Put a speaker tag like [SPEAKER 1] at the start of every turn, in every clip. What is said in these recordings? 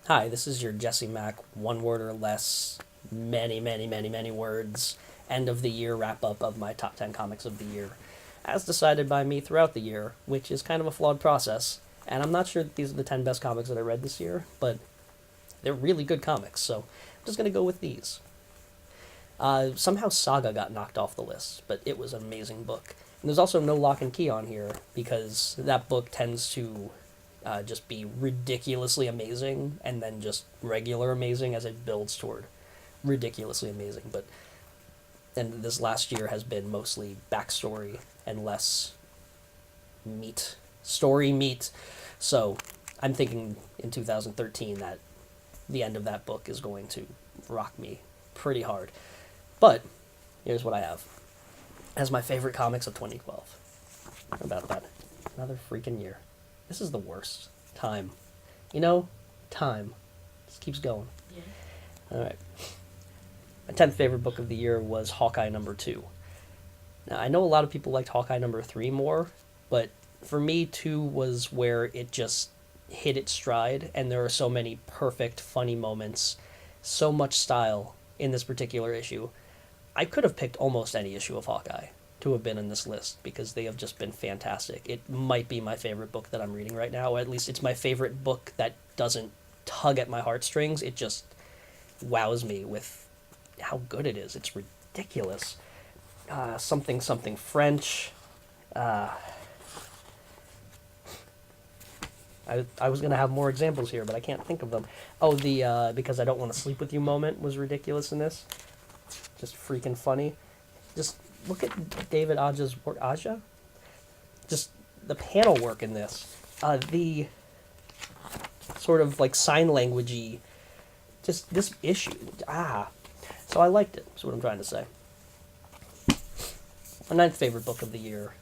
[SPEAKER 1] Hi, this is your Jesse Mack, one word or less, many words, end of the year wrap up of my top 10 comics of the year, as decided by me throughout the year, which is kind of a flawed process. And I'm not sure that these are the 10 best comics that I read this year, but they're really good comics, so I'm just going to go with these. Somehow Saga got knocked off the list, but it was an amazing book. And there's also no Lock and Key on here, because that book tends to just be ridiculously amazing and then just regular amazing as it builds toward ridiculously amazing. But and this last year has been mostly backstory and less meat, story meat. So I'm thinking in 2013 that the end of that book is going to rock me pretty hard. But here's what I have as my favorite comics of 2012. How about that? Another freaking year. This is the worst. Time. Time. Just keeps going. Yeah. Alright. My 10th favorite book of the year was Hawkeye number 2. Now, I know a lot of people liked Hawkeye number 3 more, but for me, 2 was where it just hit its stride, and there are so many perfect, funny moments, so much style in this particular issue. I could have picked almost any issue of Hawkeye to have been in this list because they have just been fantastic. It might be my favorite book that I'm reading right now, or at least it's my favorite book that doesn't tug at my heartstrings. It just wows me with how good it is. It's ridiculous. Something French. I was going to have more examples here, but I can't think of them. Oh, the because I don't want to sleep with you moment was ridiculous in this. Just freaking funny. Just look at David Aja's work. Aja? Just the panel work in this. The sort of like sign languagey. Just this issue. So I liked it. That's what I'm trying to say. My 9th favorite book of the year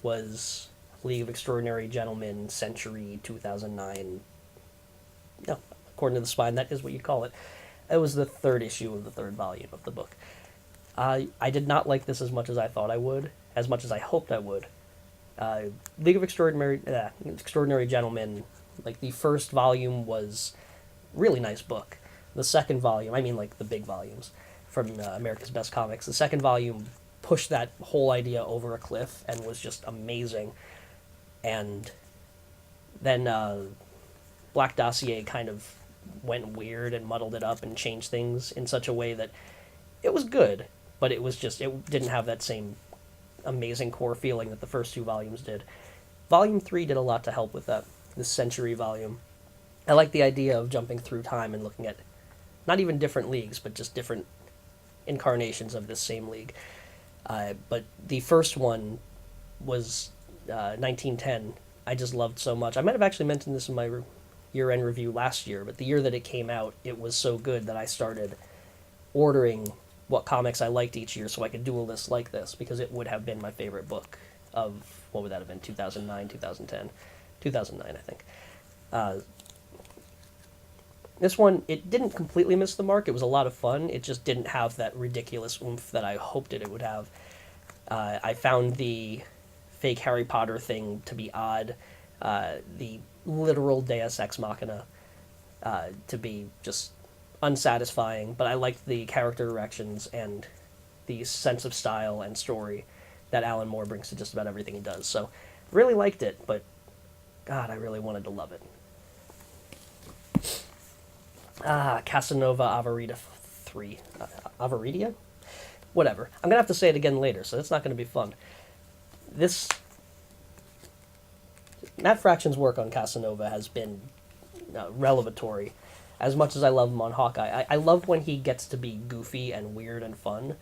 [SPEAKER 1] was League of Extraordinary Gentlemen, Century 2009. No, according to the spine, that is what you'd call it. It was the 3rd issue of the 3rd volume of the book. I did not like this as much as I thought I would, as much as I hoped I would. League of Extraordinary Gentlemen, like the first volume was a really nice book. The second volume, I mean like the big volumes from America's Best Comics, the second volume pushed that whole idea over a cliff and was just amazing. And then Black Dossier kind of went weird and muddled it up and changed things in such a way that it was good, but it didn't have that same amazing core feeling that the first 2 volumes did. Volume 3 did a lot to help with that, this Century volume. I like the idea of jumping through time and looking at not even different leagues, but just different incarnations of this same league. But the first one was 1910. I just loved so much. I might have actually mentioned this in my year-end review last year, but the year that it came out, it was so good that I started ordering what comics I liked each year so I could do a list like this, because it would have been my favorite book of, what would that have been, 2009, 2010? 2009, I think. This one, it didn't completely miss the mark. It was a lot of fun. It just didn't have that ridiculous oomph that I hoped it would have. I found the fake Harry Potter thing to be odd. The literal Deus Ex Machina to be just unsatisfying, but I liked the character directions and the sense of style and story that Alan Moore brings to just about everything he does. So, really liked it, but God, I really wanted to love it. Casanova Avaritia 3. Avaritia? Whatever. I'm going to have to say it again later, so that's not going to be fun. Matt Fraction's work on Casanova has been revelatory. As much as I love him on Hawkeye, I love when he gets to be goofy and weird and fun.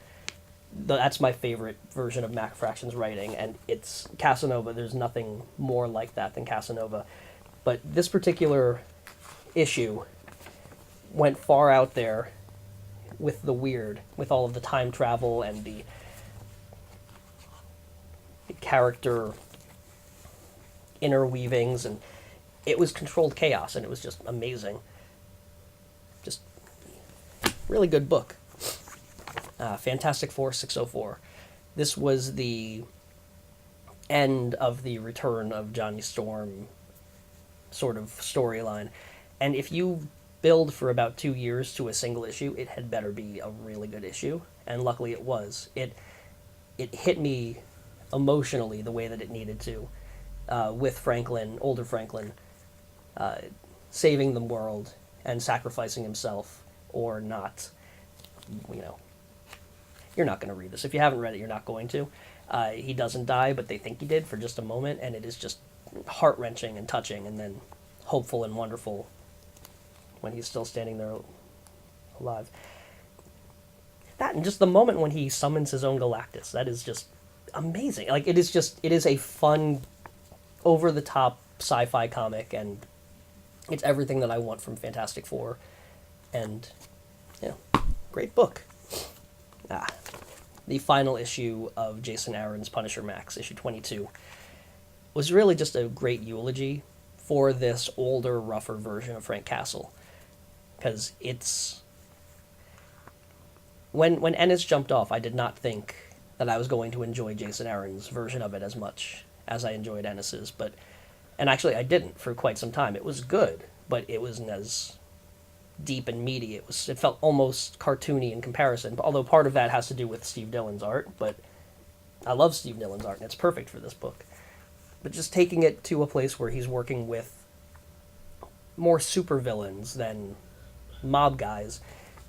[SPEAKER 1] That's my favorite version of Matt Fraction's writing, and it's Casanova. There's nothing more like that than Casanova. But this particular issue went far out there with the weird, with all of the time travel and the character interweavings, and it was controlled chaos, and it was just amazing. Just really good book. Fantastic Four 604. This was the end of the return of Johnny Storm sort of storyline. And if you build for about 2 years to a single issue, it had better be a really good issue. And luckily it was. It hit me emotionally the way that it needed to, with Franklin, older Franklin, saving the world and sacrificing himself or not. You know, you're not going to read this. If you haven't read it, you're not going to. He doesn't die, but they think he did for just a moment, and it is just heart-wrenching and touching, and then hopeful and wonderful when he's still standing there alive. That, and just the moment when he summons his own Galactus, that is just amazing. Like, it is a fun, over-the-top sci-fi comic, and it's everything that I want from Fantastic Four, and, yeah, great book. The final issue of Jason Aaron's Punisher Max, issue 22, was really just a great eulogy for this older, rougher version of Frank Castle. Because it's... When Ennis jumped off, I did not think that I was going to enjoy Jason Aaron's version of it as much as I enjoyed Ennis's, but... And actually, I didn't for quite some time. It was good, but it wasn't as deep and meaty. It felt almost cartoony in comparison, but although part of that has to do with Steve Dillon's art, but I love Steve Dillon's art, and it's perfect for this book. But just taking it to a place where he's working with more supervillains than mob guys,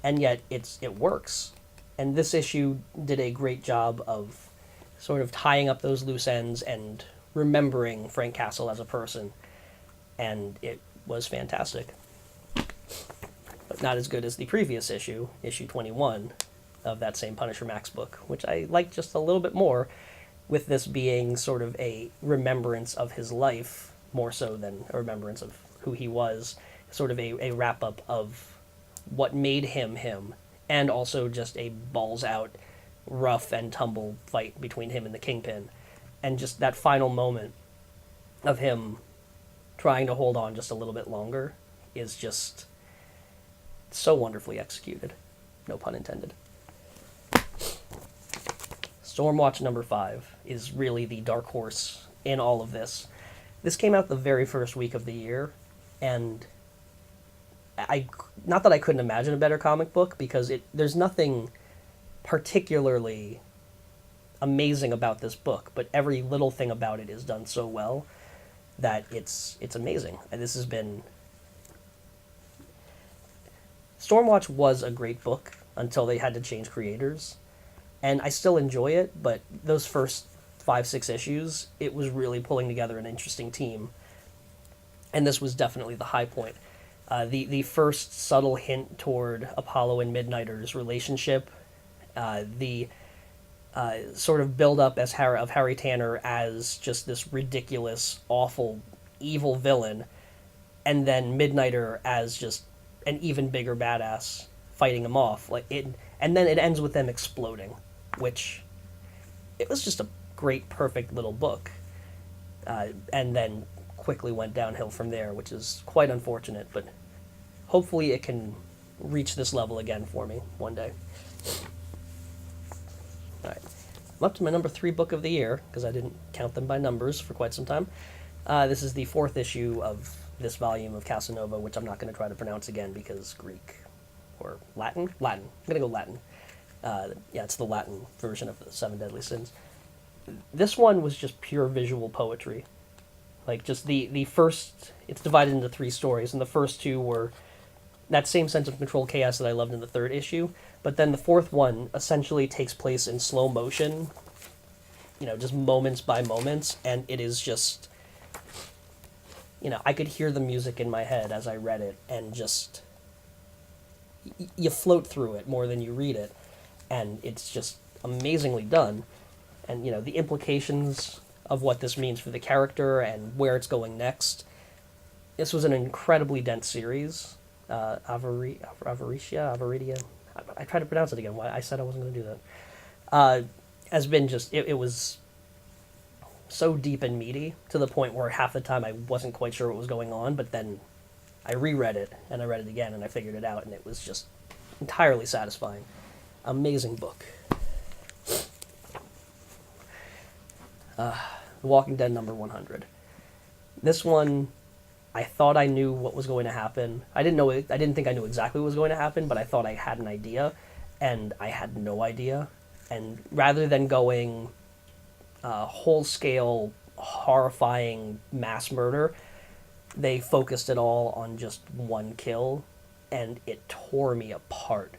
[SPEAKER 1] and yet it works. And this issue did a great job of sort of tying up those loose ends and remembering Frank Castle as a person, and it was fantastic. But not as good as the previous issue, issue 21, of that same Punisher Max book, which I liked just a little bit more, with this being sort of a remembrance of his life, more so than a remembrance of who he was, sort of a wrap-up of what made him him, and also just a balls-out, rough and tumble fight between him and the Kingpin. And just that final moment of him trying to hold on just a little bit longer is just so wonderfully executed. No pun intended. Stormwatch number 5 is really the dark horse in all of this. This came out the very first week of the year, and not that I couldn't imagine a better comic book, because there's nothing particularly amazing about this book, but every little thing about it is done so well that it's amazing. And this has been... Stormwatch was a great book until they had to change creators, and I still enjoy it, but those first 5-6 issues, it was really pulling together an interesting team, and this was definitely the high point. The first subtle hint toward Apollo and Midnighter's relationship, the sort of build-up of Harry Tanner as just this ridiculous, awful, evil villain, and then Midnighter as just an even bigger badass fighting him off. And then it ends with them exploding, which it was just a great, perfect little book. And then quickly went downhill from there, which is quite unfortunate, but hopefully it can reach this level again for me one day. Alright, I'm up to my number 3 book of the year, because I didn't count them by numbers for quite some time. This is the 4th issue of this volume of Casanova, which I'm not going to try to pronounce again because Greek or Latin? Latin. I'm going to go Latin. Yeah, it's the Latin version of the 7 Deadly Sins. This one was just pure visual poetry. Like, just the first... It's divided into 3 stories, and the first 2 were that same sense of controlled chaos that I loved in the 3rd issue, but then the 4th one essentially takes place in slow motion, just moments by moments, and it is just... I could hear the music in my head as I read it, and just... You float through it more than you read it, and it's just amazingly done. And, the implications of what this means for the character and where it's going next. This was an incredibly dense series. Avaritia? I tried to pronounce it again. Why I said I wasn't going to do that. Has been just... It was so deep and meaty to the point where half the time I wasn't quite sure what was going on, but then I reread it, and I read it again, and I figured it out, and it was just entirely satisfying. Amazing book. The Walking Dead number 100. This one I thought I knew what was going to happen. I didn't think I knew exactly what was going to happen, but I thought I had an idea, and I had no idea. And rather than going whole scale, horrifying mass murder, they focused it all on just one kill, and it tore me apart.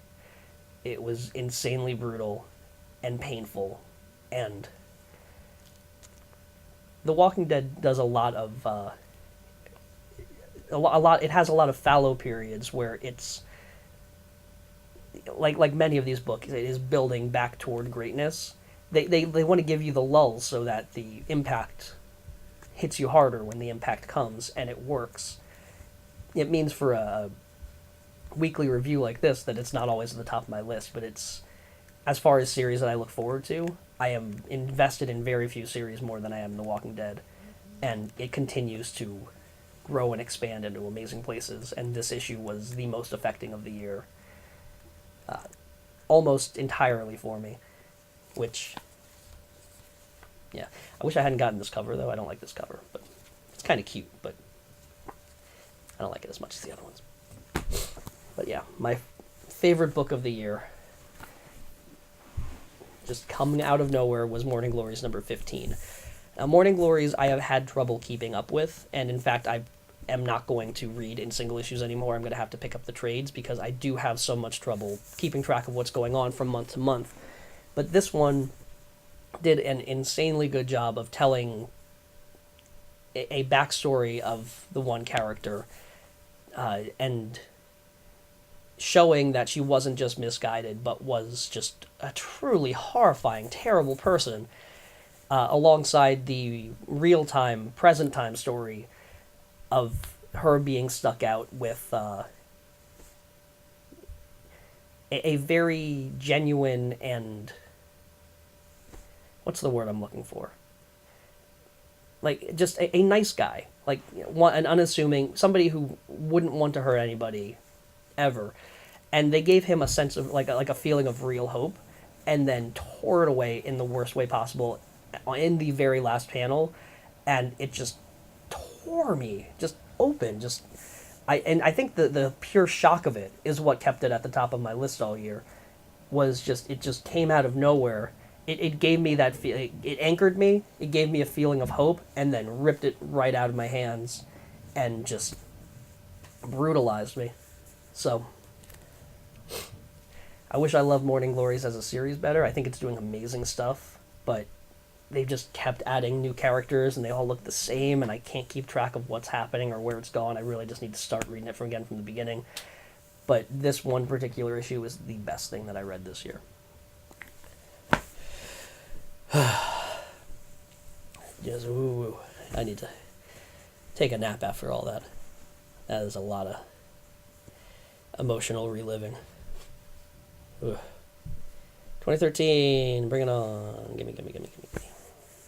[SPEAKER 1] It was insanely brutal and painful, and The Walking Dead does a lot of a lot. It has a lot of fallow periods where it's like many of these books, it is building back toward greatness. They want to give you the lulls so that the impact hits you harder when the impact comes, and it works. It means for a weekly review like this that it's not always at the top of my list, but it's, as far as series that I look forward to, I am invested in very few series more than I am in The Walking Dead, and it continues to grow and expand into amazing places, and this issue was the most affecting of the year, almost entirely for me, which, yeah, I wish I hadn't gotten this cover, though. I don't like this cover, but it's kind of cute, but I don't like it as much as the other ones. But yeah, my favorite book of the year, just coming out of nowhere, was Morning Glories number 15. Now, Morning Glories I have had trouble keeping up with, and in fact I am not going to read in single issues anymore. I'm going to have to pick up the trades because I do have so much trouble keeping track of what's going on from month to month. But this one did an insanely good job of telling a backstory of the one character, and showing that she wasn't just misguided, but was just a truly horrifying, terrible person, alongside the real-time, present-time story of her being stuck out with a very genuine and... what's the word I'm looking for? Like, just a nice guy. Like, an unassuming... somebody who wouldn't want to hurt anybody ever. And they gave him a sense of, like a feeling of real hope, and then tore it away in the worst way possible in the very last panel, and it just tore me just open. I think the pure shock of it is what kept it at the top of my list all year. It just came out of nowhere. It gave me that it anchored me. It gave me a feeling of hope, and then ripped it right out of my hands, and just brutalized me. So I wish I loved Morning Glories as a series better. I think it's doing amazing stuff, but they've just kept adding new characters, and they all look the same, and I can't keep track of what's happening or where it's gone. I really just need to start reading it from the beginning. But this one particular issue is the best thing that I read this year. Just, ooh, I need to take a nap after all that. That is a lot of emotional reliving. Ugh. 2013, bring it on. Gimme.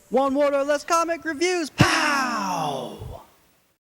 [SPEAKER 2] One word or less comic reviews. Pow!